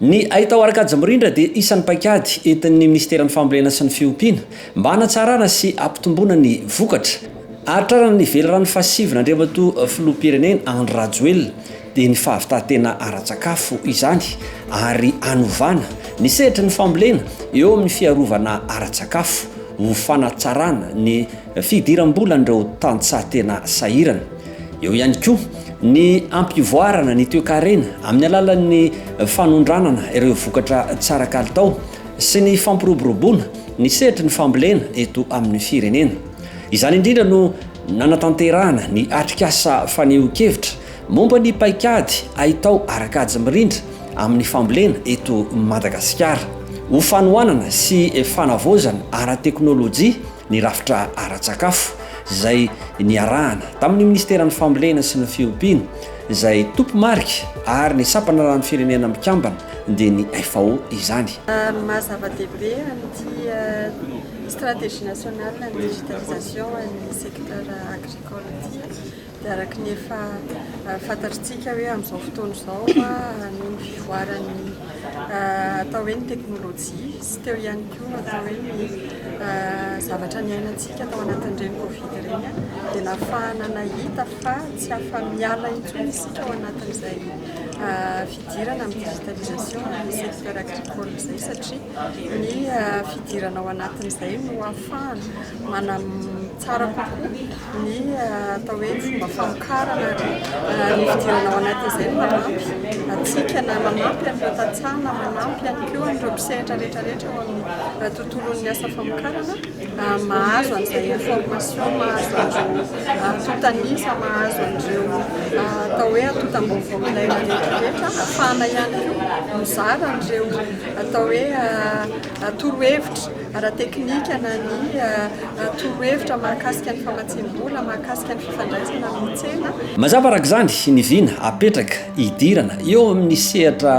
Ny ahitao arakajy mirindra dia isan'ny paikady entin'ny ministeran'ny fambolena sy ny fiompiana mba hanatsarana sy ampitomboana ny vokatra. Ahatrarana ny velorano fasivina Andriamatoa filoham-pirenena Andry Rajoelina dia ny fahavitantena ara-tsakafo izany ary anovana ny sehatry ny fambolena eo amin'ny fiarovana ara-tsakafo ho fanatsarana ny fidiram-bola ireo tantsaha-tena sahirana. Eo ihany koa ny ampivoarana ny toe-karena amin'ny alalan'ny fanondranana ireo vokatra tsara kalitao sy ny fampiroboroboana ny sehatry ny fambolena eto amin'ny firenena. Izany indrindra no nanatanterahana ny atrikasa faneho-kevitra momba ny paikady ahitao arakajy mirindra amin'ny fambolena eto Madagasikara ho fanohanana sy fanavaozana ara-teknôlôjia ny rafitra ara-tsakafo izay niarahana tamin'ny ministeran'ny fambolena sy ny fiompiana izay tompo marika ary ny sapana ran'ny firenena mikambana dia ny FAO izany. Mahazava-dehibe an'ity stratégie nationale de digitalisation ny secteur agricole ity dia araka ny efa fantatritsika hoe amin'izao fotoana izao ny fivoaran'ny atao hoe ny teknôlôjia sy teo ihany koa atao hoe ny zavatra niainantsika tao anatin'ireny Covid ireny dia nahafahana nahita fa tsy afa-miala intsony isika ao anatin'izay fidirana amin'ny digitalisation ny secteur agricole izay satria ny fidirana ao anatin'izay no ahafahana manatsara kokoa ny atao hoe fomba famokarana ny fidirana ao anatin'izay no manampy atsika na manampy an'ireo tantsahana manampy ihany koa an'ireo mpisehatra rehetrarehetra ao amin'ny tontolon'ny asa famokarana mahazo an'izay information mahazo an'ireo totanisa mahazo an'ireo atao hoe atotam-baovao ilaina rehetrarehetra ahafahana ihany koa mizara an'ireo atao hoe torohevitra ara-teknika na ny torohevitra mahakasika ny famatsiam-bola mahakasika ny fifandraisana amin'ny tsena. Mazava arak'izany ny vina apetraka hidirana eo amin'ny sehatra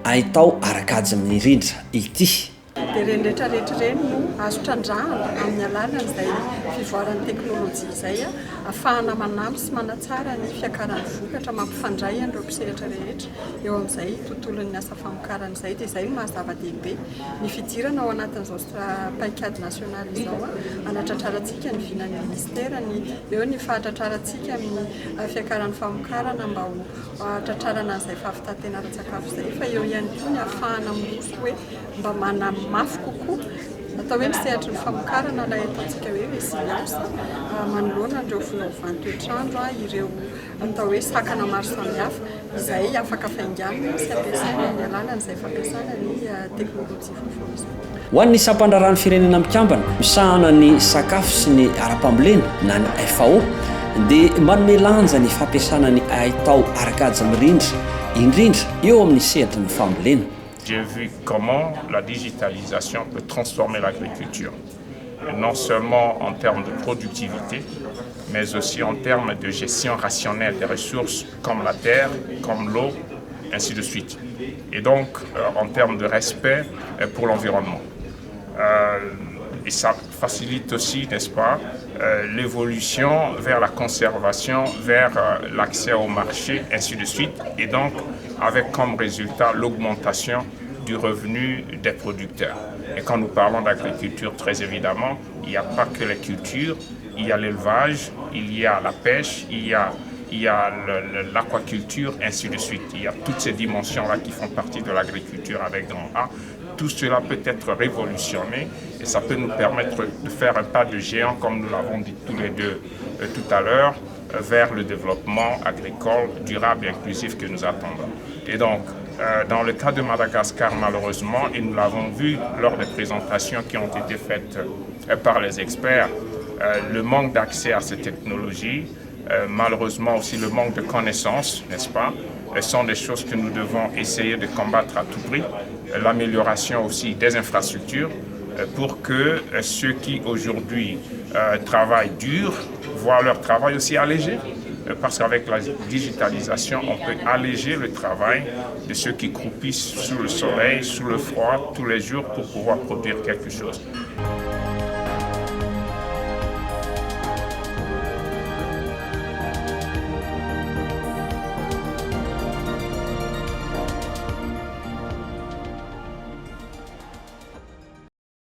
ahitao arakajy mirindra ity. Dia ireny rehetrarehetra ireny no azo trandrahana amin'ny alalan'izay fivoaran'ny teknôlôjia izay ahafahana manampy sy manatsara ny fiakaran'ny vokatra mampifandray an'ireo mpisehatra rehetra eo amin'izay tontolon'ny asa famokarana izay dia izay no mahazava-dehibe ny fidirana ao anatin'izao paikady nasionaly izao hanatratrarantsika ny vinan'ny ministera ny eo ny fahatratrarantsika amin'ny fiakaran'ny famokarana mba ho tratrarana an'izay fahavitantena ara-tsakafo izay fa eo ihany koa ny ahafahana miroso hoe mba manamafy kokoa atao hoe misehatra ny famokarana ilay ataontsika hoe résilience manoloana ireo fiovaovan'ny toetrandro ireo atao hoe sakana maro samihafa izay afaka fainganana sy ampiasaina ny alalan'izay fampiasana ny teknôlôjia vaovao. Ho an'ny sampandraran'ny firenena mikambana misahana ny sakafo sy ny ara-pambolena na ny FAO dia manome lanja ny fampiasana ny ahitao arakajy mirindra indrindra eo amin'ny sehatry ny fambolena. J'ai vu comment la digitalisation peut transformer l'agriculture, non seulement en termes de productivité, mais aussi en termes de gestion rationnelle des ressources comme la terre, comme l'eau, ainsi de suite. Et donc en termes de respect pour l'environnement. Et ça facilite aussi, n'est-ce pas, l'évolution vers la conservation, vers l'accès au marché, ainsi de suite. Et donc, avec comme résultat l'augmentation du revenu des producteurs. Et quand nous parlons d'agriculture, très évidemment, il n'y a pas que les cultures, il y a l'élevage, il y a la pêche, il y a l'aquaculture, ainsi de suite. Il y a toutes ces dimensions-là qui font partie de l'agriculture avec grand A. Tout cela peut être révolutionné et ça peut nous permettre de faire un pas de géant, comme nous l'avons dit tous les deux tout à l'heure, vers le développement agricole durable et inclusif que nous attendons. Et donc, dans le cas de Madagascar, malheureusement, et nous l'avons vu lors des présentations qui ont été faites par les experts, le manque d'accès à ces technologies, malheureusement aussi le manque de connaissances, n'est-ce pas, sont des choses que nous devons essayer de combattre à tout prix. L'amélioration aussi des infrastructures pour que ceux qui aujourd'hui travaillent dur voient leur travail aussi allégé. Parce qu'avec la digitalisation, on peut alléger le travail de ceux qui croupissent sous le soleil, sous le froid, tous les jours pour pouvoir produire quelque chose.